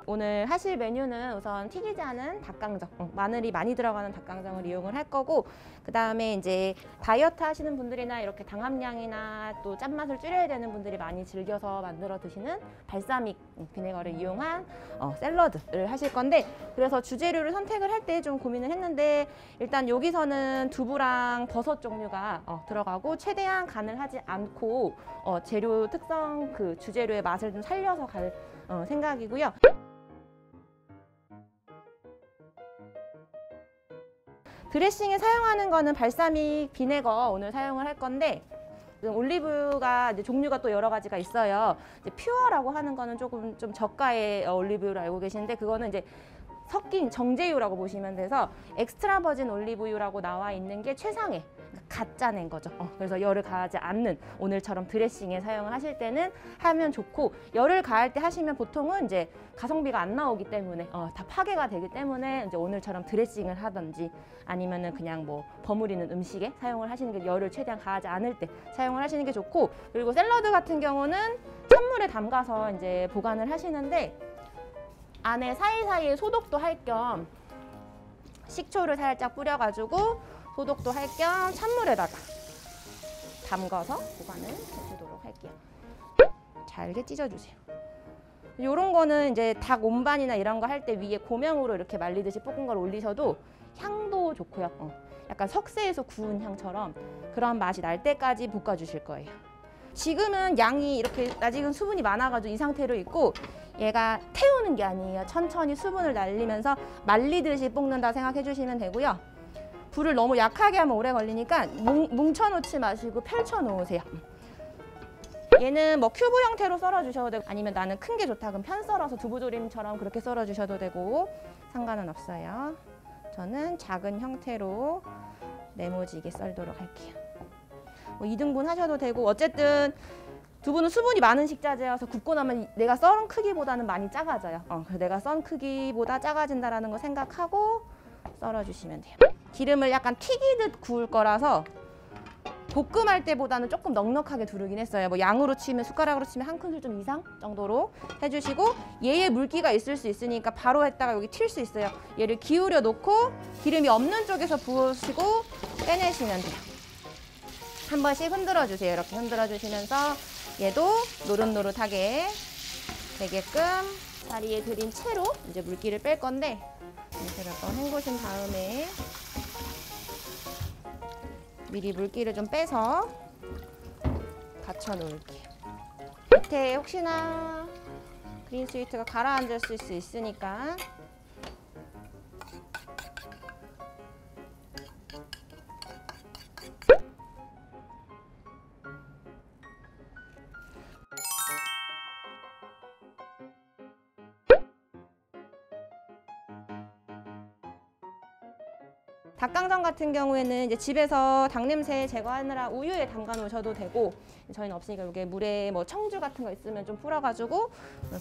오늘 하실 메뉴는 우선 튀기지 않은 닭강정, 마늘이 많이 들어가는 닭강정을 이용을 할 거고, 그 다음에 이제 다이어트 하시는 분들이나 이렇게 당 함량이나 또 짠맛을 줄여야 되는 분들이 많이 즐겨서 만들어 드시는 발사믹 비네거를 이용한 샐러드를 하실 건데, 그래서 주재료를 선택을 할 때 좀 고민을 했는데, 일단 여기서는 두부랑 버섯 종류가 들어가고 최대한 간을 하지 않고 재료 특성, 그 주재료의 맛을 좀 살려서 갈 생각이고요. 드레싱에 사용하는 거는 발사믹 비네거 오늘 사용을 할 건데, 올리브유가 이제 종류가 또 여러 가지가 있어요. 이제 퓨어라고 하는 거는 조금 좀 저가의 올리브유로 알고 계시는데, 그거는 이제 섞인 정제유라고 보시면 돼서 엑스트라 버진 올리브유라고 나와 있는 게 최상의 가짜 낸 거죠. 그래서 열을 가하지 않는, 오늘처럼 드레싱에 사용을 하실 때는 하면 좋고, 열을 가할 때 하시면 보통은 이제 가성비가 안 나오기 때문에 다 파괴가 되기 때문에 이제 오늘처럼 드레싱을 하든지 아니면은 그냥 뭐 버무리는 음식에 사용을 하시는 게, 열을 최대한 가하지 않을 때 사용을 하시는 게 좋고, 그리고 샐러드 같은 경우는 찬물에 담가서 이제 보관을 하시는데, 안에 사이사이에 소독도 할 겸 식초를 살짝 뿌려가지고 소독도 할 겸 찬물에다가 담가서 보관을 해주도록 할게요. 잘게 찢어주세요. 이런 거는 이제 닭 온반이나 이런 거 할 때 위에 고명으로 이렇게 말리듯이 볶은 걸 올리셔도 향도 좋고요. 약간 석쇠에서 구운 향처럼 그런 맛이 날 때까지 볶아주실 거예요. 지금은 양이 이렇게 아직은 수분이 많아가지고 이 상태로 있고, 얘가 태우는 게 아니에요. 천천히 수분을 날리면서 말리듯이 볶는다 생각해 주시면 되고요. 불을 너무 약하게 하면 오래 걸리니까 뭉쳐놓지 마시고 펼쳐 놓으세요. 얘는 뭐 큐브 형태로 썰어 주셔도 되고, 아니면 나는 큰 게 좋다 그럼 편 썰어서 두부조림처럼 그렇게 썰어 주셔도 되고 상관은 없어요. 저는 작은 형태로 네모지게 썰도록 할게요. 뭐 2등분 하셔도 되고, 어쨌든 두부는 수분이 많은 식자재여서 굽고 나면 내가 썰은 크기보다는 많이 작아져요. 그래서 내가 썬 크기보다 작아진다는 거 생각하고 썰어주시면 돼요. 기름을 약간 튀기듯 구울 거라서 볶음할 때보다는 조금 넉넉하게 두르긴 했어요. 뭐 양으로 치면, 숟가락으로 치면 한 큰술 좀 이상 정도로 해주시고, 얘의 물기가 있을 수 있으니까 바로 했다가 여기 튈 수 있어요. 얘를 기울여 놓고 기름이 없는 쪽에서 부으시고 빼내시면 돼요. 한 번씩 흔들어 주세요. 이렇게 흔들어 주시면서 얘도 노릇노릇하게 되게끔 자리에 들인 채로 이제 물기를 뺄 건데, 이렇게 몇 번 헹구신 다음에 미리 물기를 좀 빼서 받쳐 놓을게요. 밑에 혹시나 그린 스위트가 가라앉을 수 있으니까. 닭강정 같은 경우에는 이제 집에서 닭냄새 제거하느라 우유에 담가 놓으셔도 되고, 저희는 없으니까 이게 물에 뭐 청주 같은 거 있으면 좀 풀어가지고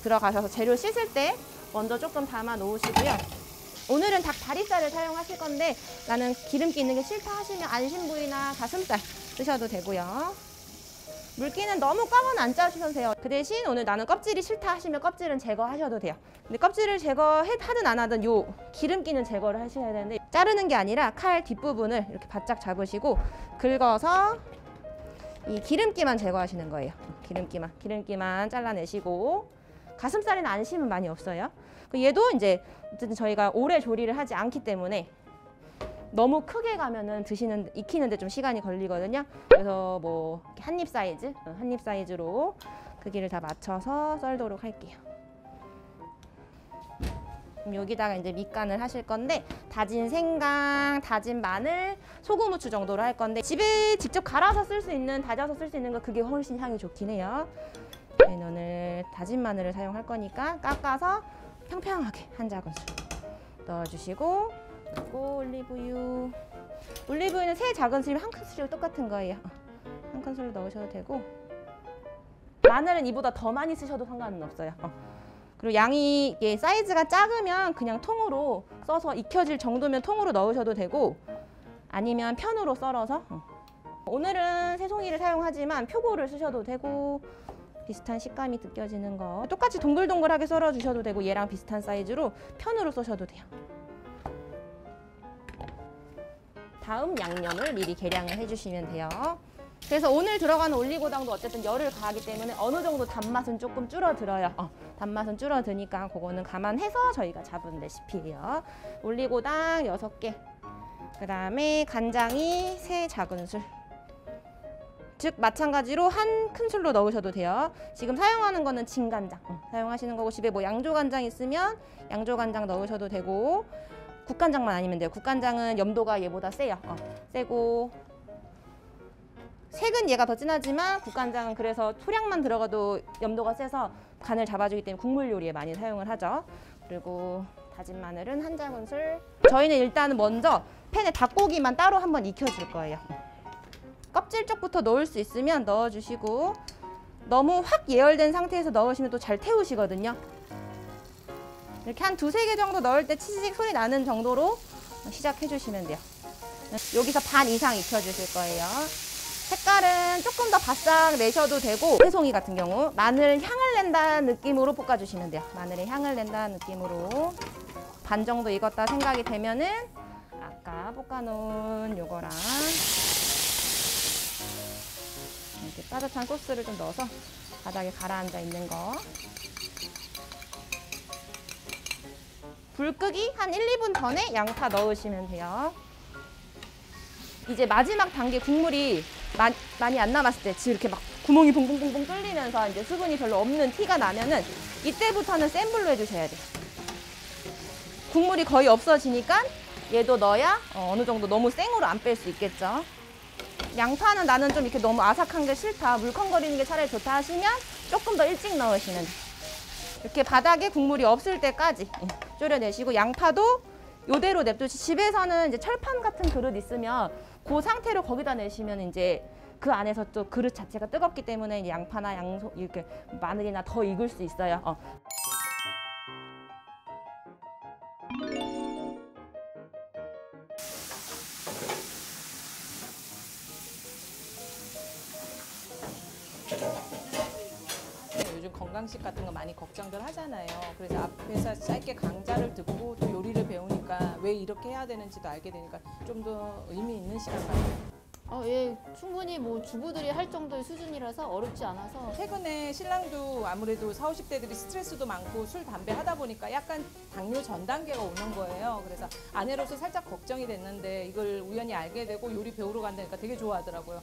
들어가셔서 재료 씻을 때 먼저 조금 담아 놓으시고요. 오늘은 닭 다리살을 사용하실 건데, 나는 기름기 있는 게 싫다 하시면 안심 부위나 가슴살 쓰셔도 되고요. 물기는 너무 꽉은 안 짜주셔도 돼요. 그 대신 오늘 나는 껍질이 싫다 하시면 껍질은 제거하셔도 돼요. 근데 껍질을 제거하든 안 하든 요 기름기는 제거를 하셔야 되는데, 자르는 게 아니라 칼 뒷부분을 이렇게 바짝 잡으시고 긁어서 이 기름기만 제거하시는 거예요. 기름기만 잘라내시고, 가슴살에는 안심은 많이 없어요. 얘도 이제 어쨌든 저희가 오래 조리를 하지 않기 때문에 너무 크게 가면은 익히는데 좀 시간이 걸리거든요. 그래서 뭐 한입 사이즈로 크기를 다 맞춰서 썰도록 할게요. 그럼 여기다가 이제 밑간을 하실 건데, 다진 생강, 다진 마늘, 소금, 후추 정도로 할 건데, 집에 직접 갈아서 쓸 수 있는, 다져서 쓸 수 있는 거 그게 훨씬 향이 좋긴 해요. 저희는 오늘 다진 마늘을 사용할 거니까 깎아서 평평하게 한 작은술 넣어주시고, 그리고 올리브유는 세 작은술이면 한 큰술이랑 똑같은 거예요. 한 큰술 넣으셔도 되고, 마늘은 이보다 더 많이 쓰셔도 상관은 없어요. 그리고 양이 이게 사이즈가 작으면 그냥 통으로 써서 익혀질 정도면 통으로 넣으셔도 되고, 아니면 편으로 썰어서. 오늘은 새송이를 사용하지만 표고를 쓰셔도 되고, 비슷한 식감이 느껴지는 거. 똑같이 동글동글하게 썰어 주셔도 되고 얘랑 비슷한 사이즈로 편으로 써셔도 돼요. 다음 양념을 미리 계량을 해주시면 돼요. 그래서 오늘 들어가는 올리고당도 어쨌든 열을 가하기 때문에 어느 정도 단맛은 조금 줄어들어요. 단맛은 줄어드니까 그거는 감안해서 저희가 잡은 레시피예요. 올리고당 6개, 그 다음에 간장이 3작은술, 즉 마찬가지로 한 큰술로 넣으셔도 돼요. 지금 사용하는 거는 진간장 사용하시는 거고, 집에 뭐 양조간장 있으면 양조간장 넣으셔도 되고, 국간장만 아니면 돼요. 국간장은 염도가 얘보다 세요. 세고 색은 얘가 더 진하지만 국간장은 그래서 소량만 들어가도 염도가 세서 간을 잡아주기 때문에 국물 요리에 많이 사용을 하죠. 그리고 다진 마늘은 1작은술. 저희는 일단은 먼저 팬에 닭고기만 따로 한번 익혀줄 거예요. 껍질 쪽부터 넣을 수 있으면 넣어주시고, 너무 확 예열된 상태에서 넣으시면 또 잘 태우시거든요. 이렇게 한 2~3개 정도 넣을 때 치즈직 소리 나는 정도로 시작해 주시면 돼요. 여기서 반 이상 익혀주실 거예요. 색깔은 조금 더 바싹 내셔도 되고, 새송이 같은 경우 마늘 향을 낸다는 느낌으로 볶아주시면 돼요. 마늘의 향을 낸다는 느낌으로 반 정도 익었다 생각이 되면은 아까 볶아놓은 요거랑 이렇게 따뜻한 소스를 좀 넣어서 바닥에 가라앉아 있는 거. 불 끄기 한 1~2분 전에 양파 넣으시면 돼요. 이제 마지막 단계 국물이 많이 안 남았을 때 지금 이렇게 막 구멍이 붕붕붕붕 뚫리면서 이제 수분이 별로 없는 티가 나면은 이때부터는 센 불로 해주셔야 돼요. 국물이 거의 없어지니까 얘도 넣어야 어느 정도 너무 생으로 안 뺄 수 있겠죠. 양파는 나는 좀 이렇게 너무 아삭한 게 싫다, 물컹거리는 게 차라리 좋다 하시면 조금 더 일찍 넣으시면 돼요. 이렇게 바닥에 국물이 없을 때까지 졸여내시고, 양파도 요대로 냅두시. 집에서는 이제 철판 같은 그릇 있으면 그 상태로 거기다 내시면 이제 그 안에서 또 그릇 자체가 뜨겁기 때문에 이제 양파나 이렇게 마늘이나 더 익을 수 있어요. 요즘 건강식 같은 거 많이 걱정들 하잖아요. 그래서 앞에서 짧게 강좌를 듣고 또 요리를 배우니까 왜 이렇게 해야 되는지도 알게 되니까 좀 더 의미 있는 시간 같아요. 예, 충분히 뭐 주부들이 할 정도의 수준이라서 어렵지 않아서. 최근에 신랑도 아무래도 40, 50대들이 스트레스도 많고 술, 담배 하다 보니까 약간 당뇨 전 단계가 오는 거예요. 그래서 아내로서 살짝 걱정이 됐는데 이걸 우연히 알게 되고 요리 배우러 간다니까 되게 좋아하더라고요.